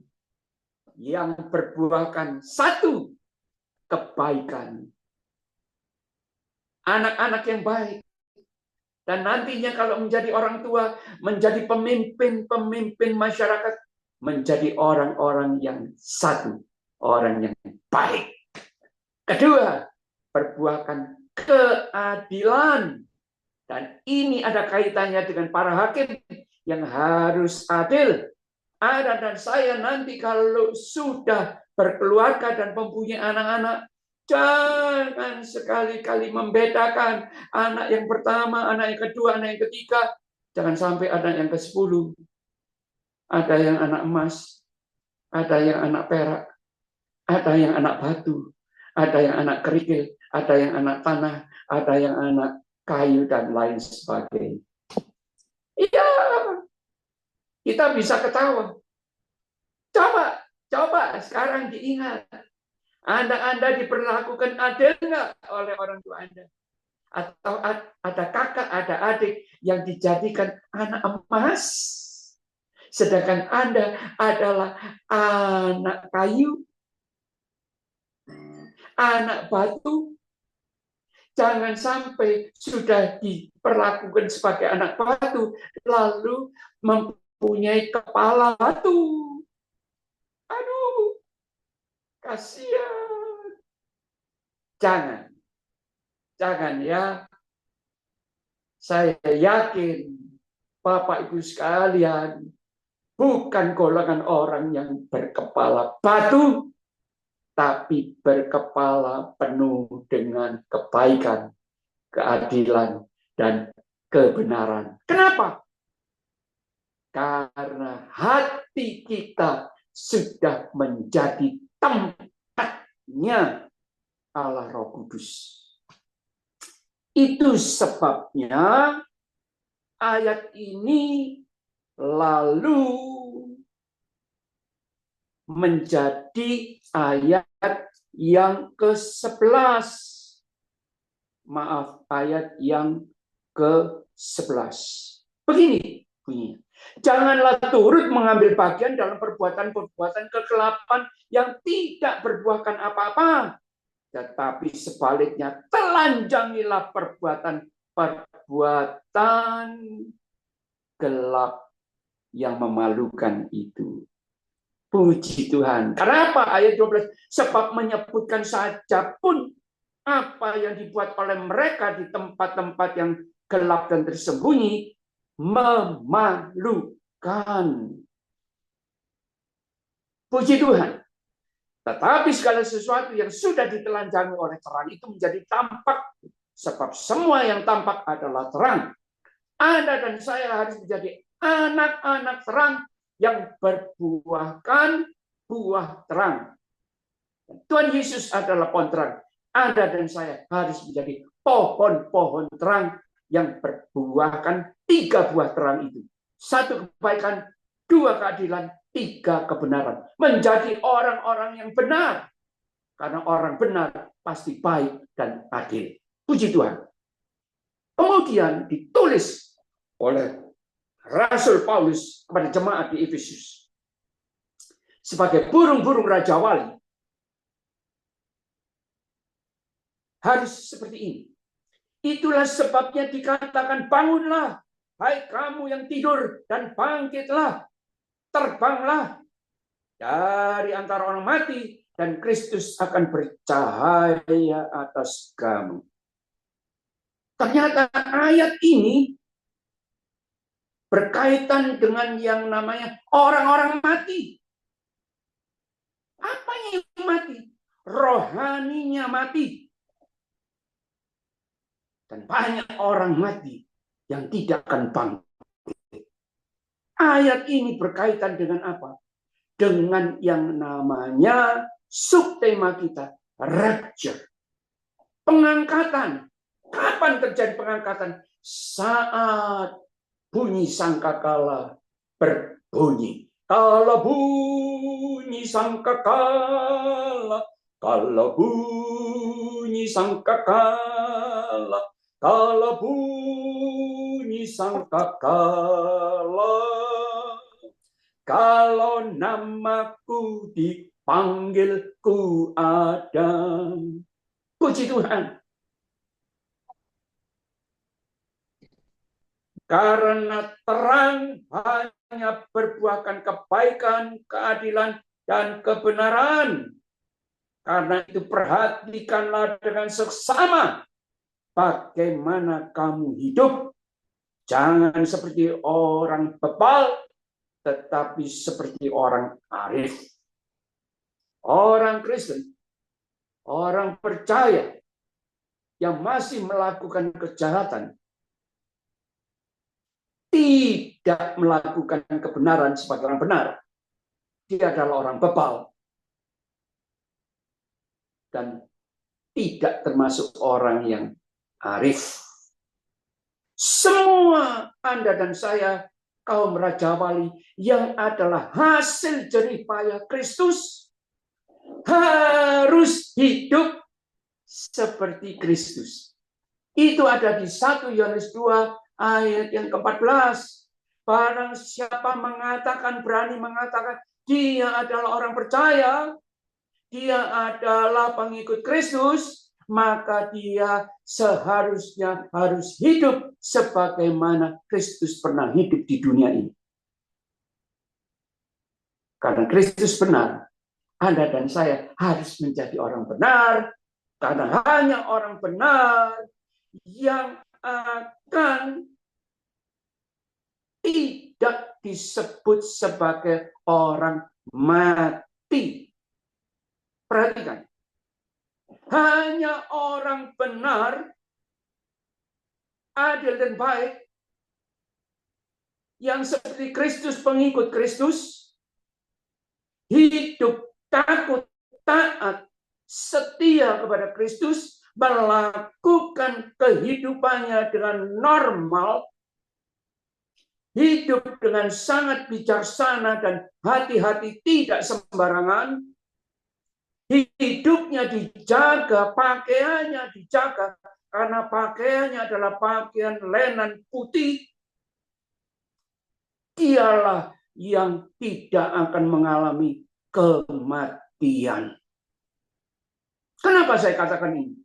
yang berbuahkan 1 kebaikan. Anak-anak yang baik. Dan nantinya kalau menjadi orang tua, menjadi pemimpin masyarakat, menjadi orang-orang yang 1, orang yang baik. Kedua, berbuahkan keadilan. Dan ini ada kaitannya dengan para hakim yang harus adil. Anda dan saya nanti kalau sudah berkeluarga dan mempunyai anak-anak, jangan sekali-kali membedakan anak yang pertama, anak yang kedua, anak yang ketiga. Jangan sampai anak yang ke-10. Ada yang anak emas, ada yang anak perak, ada yang anak batu, ada yang anak kerikil, ada yang anak tanah, ada yang anak kayu, dan lain sebagainya. Iya, kita bisa ketawa. Coba sekarang diingat. Anda diperlakukan adil nggak oleh orang tua Anda? Atau ada kakak, ada adik yang dijadikan anak emas. Sedangkan Anda adalah anak kayu, anak batu. Jangan sampai sudah diperlakukan sebagai anak batu, lalu mempunyai kepala batu. Aduh, kasihan. Jangan ya. Saya yakin Bapak Ibu sekalian bukan golongan orang yang berkepala batu, tapi berkepala penuh dengan kebaikan, keadilan, dan kebenaran. Kenapa? Karena hati kita sudah menjadi tempatnya Allah Roh Kudus. Itu sebabnya ayat ini lalu menjadi ayat yang ke-11. Maaf, ayat yang ke-11. Begini bunyinya. Janganlah turut mengambil bagian dalam perbuatan-perbuatan kegelapan yang tidak berbuahkan apa-apa. Tetapi sebaliknya telanjangilah perbuatan gelap yang memalukan itu. Puji Tuhan. Kenapa ayat 12? Sebab menyebutkan saja pun apa yang dibuat oleh mereka di tempat-tempat yang gelap dan tersembunyi memalukan. Puji Tuhan. Tetapi segala sesuatu yang sudah ditelanjangi oleh terang itu menjadi tampak. Sebab semua yang tampak adalah terang. Anda dan saya harus menjadi anak-anak terang yang berbuahkan buah terang. Tuhan Yesus adalah pohon terang. Anda dan saya harus menjadi pohon-pohon terang yang berbuahkan 3 buah terang itu. 1 kebaikan, 2 keadilan, 3 kebenaran. Menjadi orang-orang yang benar. Karena orang benar pasti baik dan adil. Puji Tuhan. Kemudian ditulis oleh Rasul Paulus kepada jemaat di Efesus. Sebagai burung-burung Raja Wali. Harus seperti ini. Itulah sebabnya dikatakan bangunlah. Hai kamu yang tidur dan bangkitlah. Terbanglah dari antara orang mati. Dan Kristus akan bercahaya atas kamu. Ternyata ayat ini berkaitan dengan yang namanya orang-orang mati. Apa yang mati? Rohaninya mati. Dan banyak orang mati yang tidak akan bangkit. Ayat ini berkaitan dengan apa? Dengan yang namanya subtema kita, rapture. Pengangkatan. Kapan terjadi pengangkatan? Saat bunyi sangkakala berbunyi. Kalau bunyi sangkakala, kalau bunyi sangkakala, kalau bunyi sangkakala, kalau namaku dipanggil ku ada. Puji Tuhan. Karena terang hanya berbuahkan kebaikan, keadilan, dan kebenaran. Karena itu perhatikanlah dengan seksama bagaimana kamu hidup. Jangan seperti orang bebal, tetapi seperti orang arif. Orang Kristen, orang percaya yang masih melakukan kejahatan, tidak melakukan kebenaran sebagai orang benar. Dia adalah orang bebal. Dan tidak termasuk orang yang arif. Semua Anda dan saya, kaum Raja Wali, yang adalah hasil jerih payah Kristus, harus hidup seperti Kristus. Itu ada di 1 Yohanes 2 ayat yang ke-14. Barang siapa berani mengatakan dia adalah orang percaya, dia adalah pengikut Kristus, maka dia seharusnya harus hidup sebagaimana Kristus pernah hidup di dunia ini. Karena Kristus benar, Anda dan saya harus menjadi orang benar, karena hanya orang benar yang akan tidak disebut sebagai orang mati. Perhatikan, hanya orang benar, adil dan baik, yang seperti Kristus, pengikut Kristus, hidup takut, taat, setia kepada Kristus, melakukan kehidupannya dengan normal, hidup dengan sangat bijaksana dan hati-hati, tidak sembarangan, hidupnya dijaga, pakaiannya dijaga, karena pakaiannya adalah pakaian lenan putih, dialah yang tidak akan mengalami kematian. Kenapa saya katakan ini?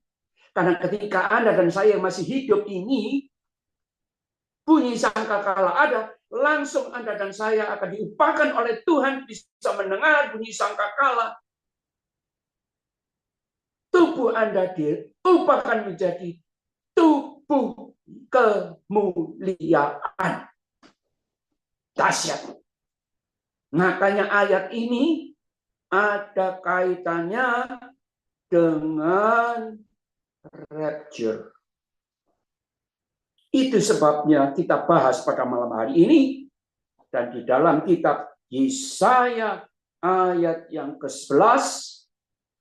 Karena ketika Anda dan saya masih hidup ini, bunyi sangkakala ada, langsung Anda dan saya akan diupahkan oleh Tuhan, bisa mendengar bunyi sangkakala. Tubuh Anda diupahkan menjadi tubuh kemuliaan. Dahsyat. Makanya ayat ini ada kaitannya dengan rapture. Itu sebabnya kita bahas pada malam hari ini, dan di dalam kitab Yesaya ayat yang ke-11,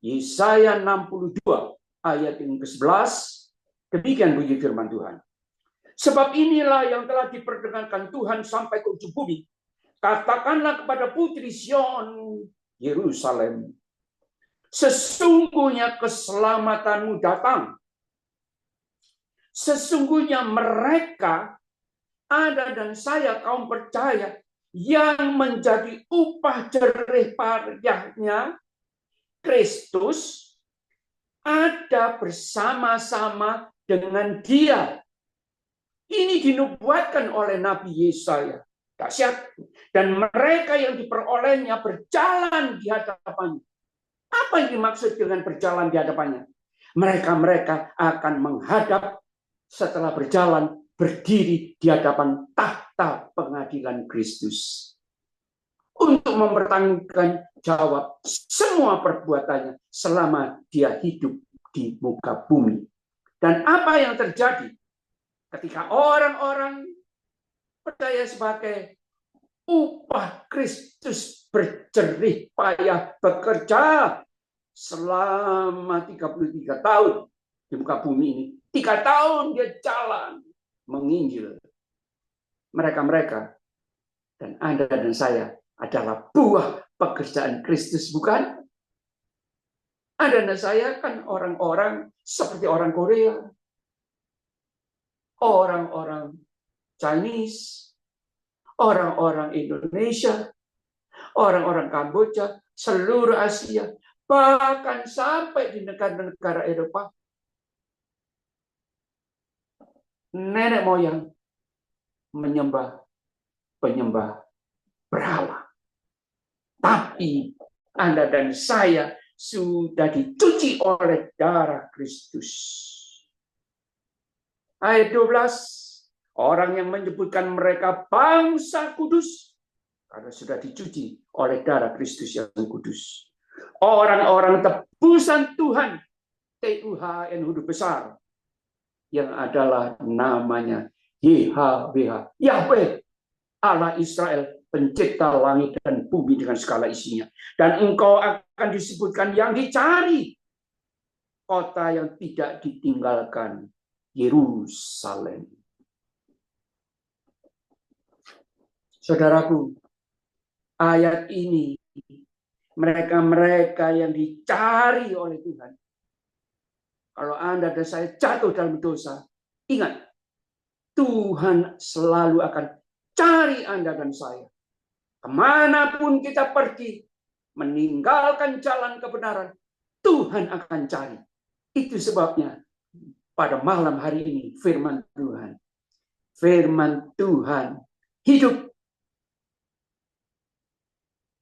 Yesaya 62 ayat yang ke-11, demikian bunyi firman Tuhan. Sebab inilah yang telah diperdengarkan Tuhan sampai ke ujung bumi. Katakanlah kepada putri Sion, Yerusalem, sesungguhnya keselamatanmu datang. Sesungguhnya mereka, Anda dan saya kaum percaya, yang menjadi upah jerih payahnya Kristus, ada bersama-sama dengan Dia. Ini dinubuatkan oleh Nabi Yesaya. Dahsyat. Dan mereka yang diperolehnya berjalan di hadapannya. Apa yang dimaksud dengan berjalan di hadapannya? Mereka akan menghadap, setelah berjalan, berdiri di hadapan tahta pengadilan Kristus. Untuk mempertanggungjawab jawab semua perbuatannya selama dia hidup di muka bumi. Dan apa yang terjadi ketika orang-orang percaya sebagai upah Kristus berjerih payah bekerja selama 33 tahun di muka bumi ini. 3 tahun dia jalan menginjil. Mereka dan Anda dan saya adalah buah pekerjaan Kristus, bukan? Anda dan saya kan orang-orang seperti orang Korea, orang-orang Chinese, orang-orang Indonesia, orang-orang Kamboja, seluruh Asia, bahkan sampai di negara-negara Eropa. Nenek moyang menyembah penyembah berhala. Tapi Anda dan saya sudah dicuci oleh darah Kristus. Ayat 12, orang yang menyebutkan mereka bangsa kudus, karena sudah dicuci oleh darah Kristus yang kudus. Orang-orang tebusan Tuhan, TUHN huruf besar, yang adalah namanya YHWH, Yahweh, Allah Israel, pencipta langit dan bumi dengan segala isinya. Dan engkau akan disebutkan yang dicari, kota yang tidak ditinggalkan, Yerusalem. Saudaraku, ayat ini mereka yang dicari oleh Tuhan. Kalau Anda dan saya jatuh dalam dosa, Ingat, Tuhan selalu akan cari Anda dan saya. Kemanapun kita pergi, meninggalkan jalan kebenaran, Tuhan akan cari. Itu sebabnya pada malam hari ini firman Tuhan hidup.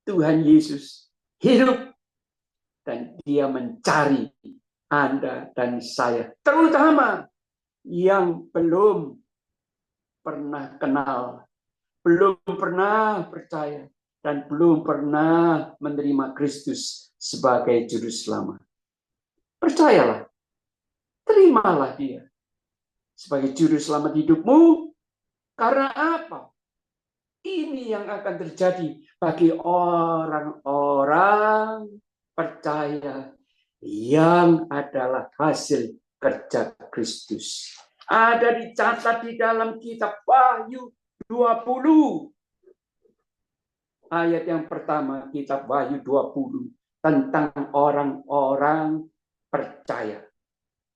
Tuhan Yesus hidup dan Dia mencari Anda dan saya, terutama yang belum pernah kenal, belum pernah percaya, dan belum pernah menerima Kristus sebagai Juru Selamat. Percayalah, terimalah Dia sebagai Juru Selamat hidupmu. Karena apa? Ini yang akan terjadi bagi orang-orang percaya yang adalah hasil kerja Kristus. Ada dicatat di dalam kitab Wahyu 20. Ayat yang pertama, kitab Wahyu 20. Tentang orang-orang percaya.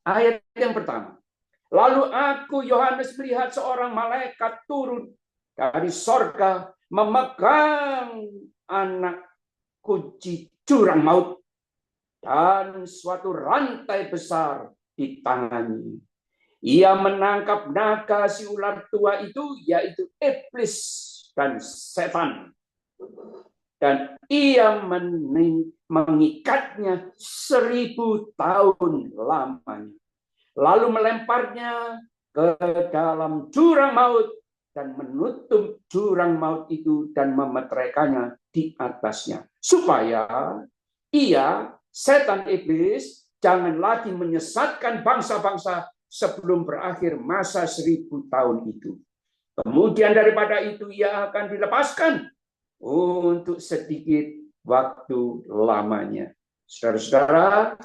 Ayat yang pertama. Lalu aku, Yohanes, melihat seorang malaikat turun dari sorga, memegang anak kunci jurang maut dan suatu rantai besar di tangannya. Ia menangkap naga si ular tua itu, yaitu iblis dan setan. Dan ia mengikatnya 1000 tahun lamanya. Lalu melemparnya ke dalam jurang maut dan menutup jurang maut itu dan memeteraikannya di atasnya. Supaya ia, setan iblis, jangan lagi menyesatkan bangsa-bangsa sebelum berakhir masa 1000 tahun itu. Kemudian daripada itu ia akan dilepaskan untuk sedikit waktu lamanya. Saudara-saudara,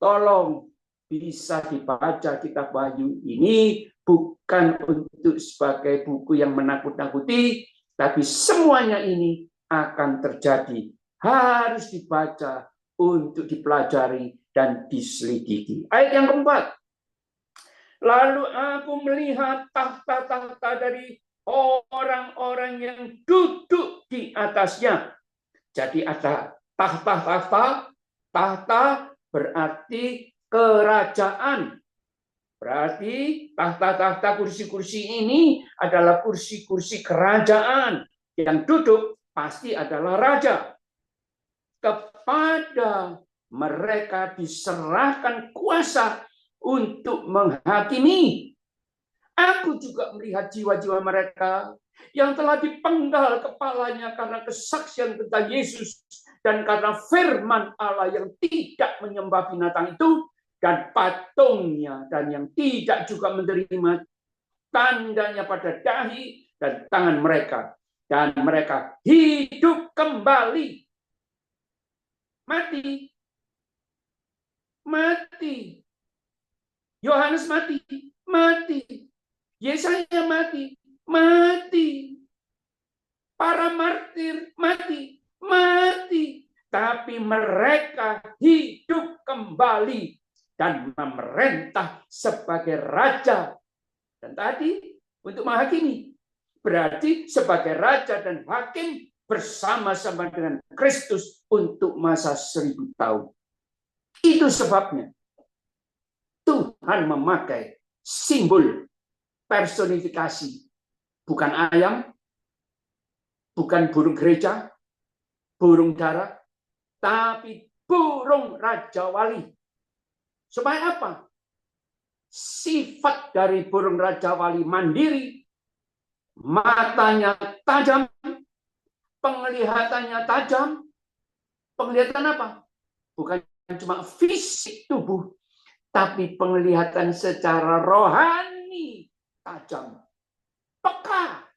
tolong bisa dibaca kitab Wahyu ini bukan untuk sebagai buku yang menakut-nakuti, tapi semuanya ini akan terjadi. Harus dibaca untuk dipelajari dan diselidiki. Ayat yang keempat. Lalu aku melihat tahta-tahta dari orang-orang yang duduk di atasnya. Jadi ada tahta-tahta. Tahta berarti kerajaan. Berarti tahta-tahta kursi-kursi ini adalah kursi-kursi kerajaan. Yang duduk pasti adalah raja. Kepada mereka diserahkan kuasa untuk menghakimi. Aku juga melihat jiwa-jiwa mereka yang telah dipenggal kepalanya karena kesaksian tentang Yesus dan karena firman Allah yang tidak menyembah binatang itu dan patungnya, dan yang tidak juga menerima tandanya pada dahi dan tangan mereka. Dan mereka hidup kembali. Mati. Mati. Yohanes mati. Mati. Yesaya mati. Mati. Para martir mati. Mati. Tapi mereka hidup kembali dan memerintah sebagai raja. Dan tadi untuk menghakimi. Berarti sebagai raja dan hakim bersama-sama dengan Kristus untuk masa 1000 tahun. Itu sebabnya Tuhan memakai simbol personifikasi. Bukan ayam, bukan burung gereja, burung dara, tapi burung Raja Wali. Supaya apa? Sifat dari burung Raja Wali mandiri, matanya tajam, penglihatannya tajam. Penglihatan apa? Bukan cuma fisik tubuh, tapi penglihatan secara rohani tajam. Peka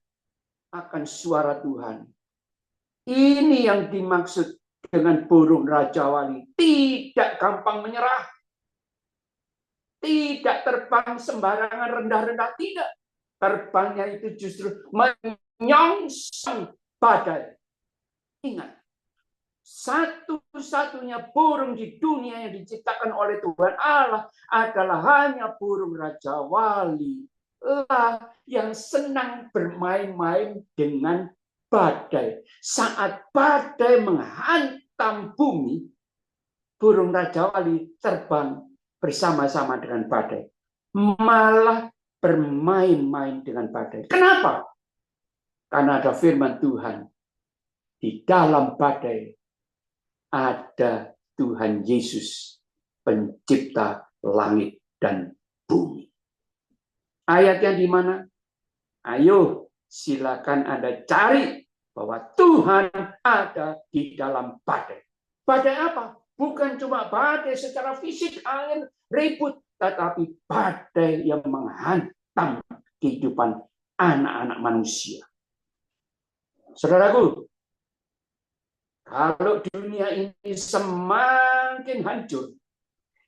akan suara Tuhan. Ini yang dimaksud dengan burung Raja Wali. Tidak gampang menyerah. Tidak terbang sembarangan rendah-rendah. Tidak. Terbangnya itu justru menyongsong badai. Ingat. satu-satunya burung di dunia yang diciptakan oleh Tuhan Allah adalah hanya burung Raja Wali lah yang senang bermain-main dengan badai. Saat badai menghantam bumi, burung Raja Wali terbang bersama-sama dengan badai. Malah bermain-main dengan badai. Kenapa? Karena ada firman Tuhan. Di dalam badai ada Tuhan Yesus, pencipta langit dan bumi. Ayat yang di mana? Ayo, silakan Anda cari bahwa Tuhan ada di dalam badai. Badai apa? Bukan cuma badai secara fisik, angin ribut, tetapi badai yang menghantam kehidupan anak-anak manusia. Saudaraku, kalau dunia ini semakin hancur,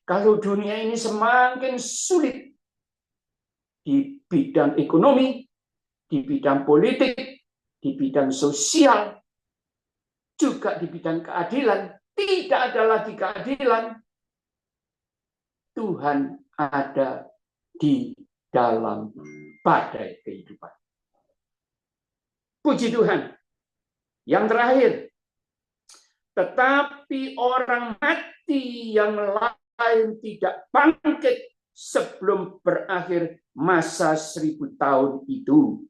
kalau dunia ini semakin sulit di bidang ekonomi, di bidang politik, di bidang sosial, juga di bidang keadilan, tidak ada lagi keadilan. Tuhan ada di dalam badai kehidupan. Puji Tuhan. Yang terakhir, tetapi orang mati yang lain tidak bangkit sebelum berakhir masa 1000 tahun itu.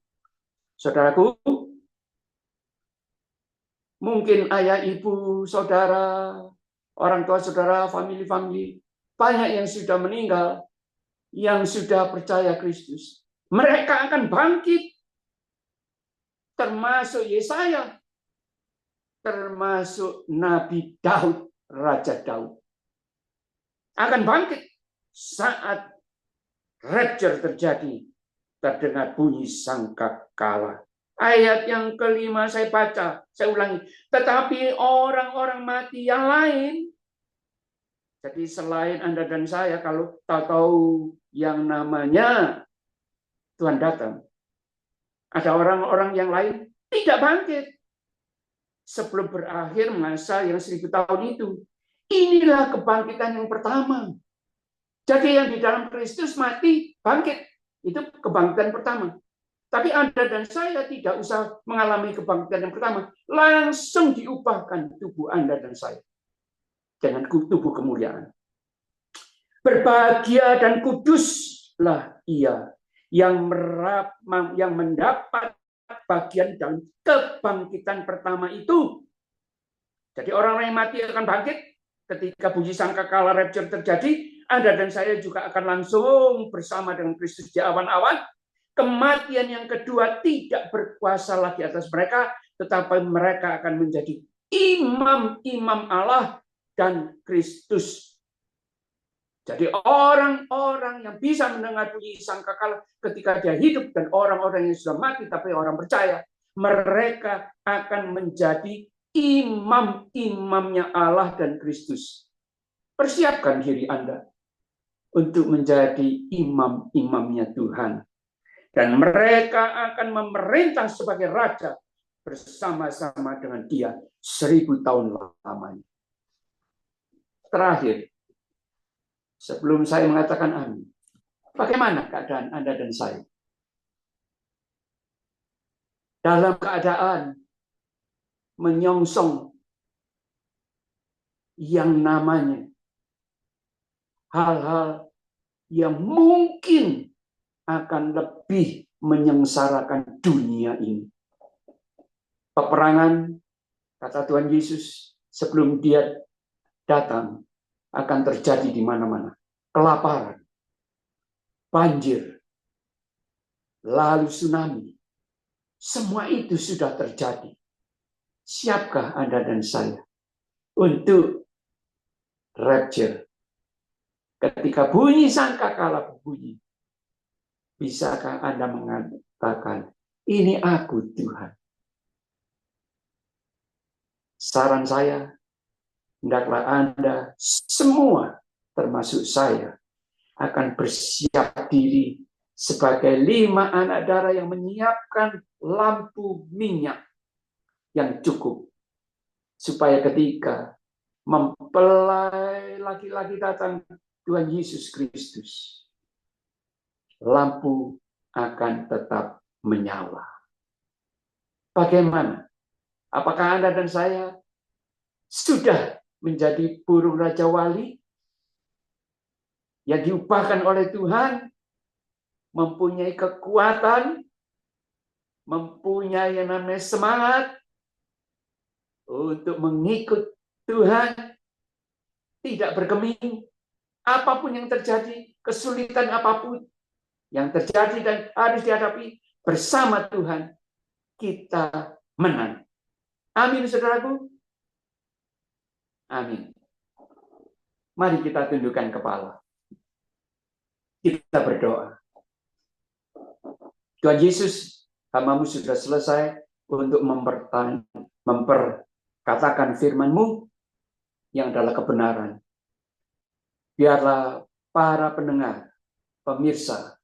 Saudaraku, mungkin ayah, ibu, saudara, orang tua saudara, family, banyak yang sudah meninggal, yang sudah percaya Kristus. Mereka akan bangkit, termasuk Yesaya, termasuk Nabi Daud, Raja Daud. Akan bangkit saat rapture terjadi, terdengar bunyi sangkakala. Ayat yang kelima saya baca, saya ulangi. Tetapi orang-orang mati yang lain, jadi selain Anda dan saya, kalau tahu yang namanya Tuhan datang, ada orang-orang yang lain tidak bangkit sebelum berakhir masa yang 1000 tahun itu. Inilah kebangkitan yang pertama. Jadi yang di dalam Kristus mati, bangkit. Itu kebangkitan pertama. Tapi Anda dan saya tidak usah mengalami kebangkitan yang pertama. Langsung diubahkan tubuh Anda dan saya. Dengan tubuh kemuliaan. Berbahagia dan kuduslah ia yang mendapat bagian dalam kebangkitan pertama itu. Jadi orang-orang yang mati akan bangkit ketika bunyi sangkakala rapture terjadi. Anda dan saya juga akan langsung bersama dengan Kristus di awan-awan. Kematian yang kedua tidak berkuasa lagi atas mereka, tetapi mereka akan menjadi imam-imam Allah dan Kristus. Jadi orang-orang yang bisa mendengar bunyi sangkakala ketika dia hidup dan orang-orang yang sudah mati tapi orang percaya, mereka akan menjadi imam-imamnya Allah dan Kristus. Persiapkan diri Anda untuk menjadi imam-imamnya Tuhan. Dan mereka akan memerintah sebagai raja bersama-sama dengan dia 1000 tahun lamanya. Terakhir, sebelum saya mengatakan amin, bagaimana keadaan Anda dan saya? Dalam keadaan menyongsong yang namanya hal-hal yang mungkin akan lebih menyengsarakan dunia ini. Peperangan, kata Tuhan Yesus, sebelum dia datang, akan terjadi di mana-mana. Kelaparan, banjir, lalu tsunami. Semua itu sudah terjadi. Siapkah Anda dan saya untuk rapture? Ketika bunyi sangkakala berbunyi, bisakah Anda mengatakan, ini aku Tuhan? Saran saya, hendaklah Anda semua, termasuk saya, akan bersiap diri sebagai 5 anak darah yang menyiapkan lampu minyak yang cukup supaya ketika mempelai laki-laki datang Tuhan Yesus Kristus, lampu akan tetap menyala. Bagaimana? Apakah Anda dan saya sudah menjadi burung Raja Wali yang diubahkan oleh Tuhan, mempunyai kekuatan, mempunyai yang namanya semangat untuk mengikut Tuhan, tidak bergeming, apapun yang terjadi, kesulitan apapun yang terjadi dan harus dihadapi bersama Tuhan, kita menang. Amin, saudaraku. Amin. Mari kita tundukkan kepala. Kita berdoa. Tuhan Yesus, hamba-Mu sudah selesai untuk memperkatakan firman-Mu yang adalah kebenaran. Biarlah para pendengar, pemirsa,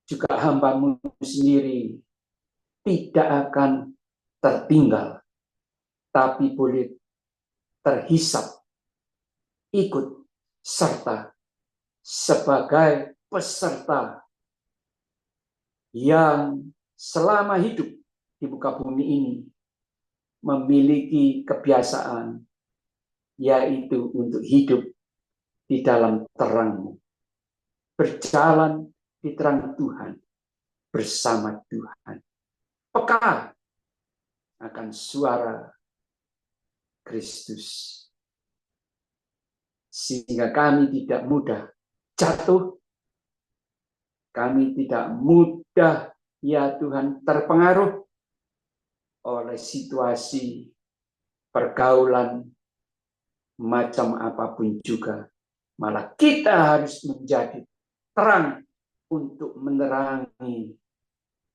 juga hamba-Mu sendiri tidak akan tertinggal, tapi boleh terhisap, ikut serta sebagai peserta yang selama hidup di muka bumi ini memiliki kebiasaan, yaitu untuk hidup di dalam terang-Mu, berjalan di terang Tuhan, bersama Tuhan, peka akan suara Kristus, sehingga kami tidak mudah jatuh, kami tidak mudah, ya Tuhan, terpengaruh oleh situasi pergaulan macam apapun juga. Malah kita harus menjadi terang untuk menerangi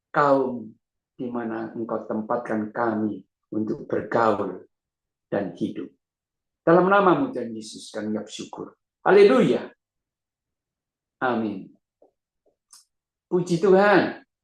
kaum di mana Engkau tempatkan kami untuk bergaul dan hidup. Dalam nama-Mu Tuhan Yesus kami bersyukur. Haleluya. Amin. Puji Tuhan.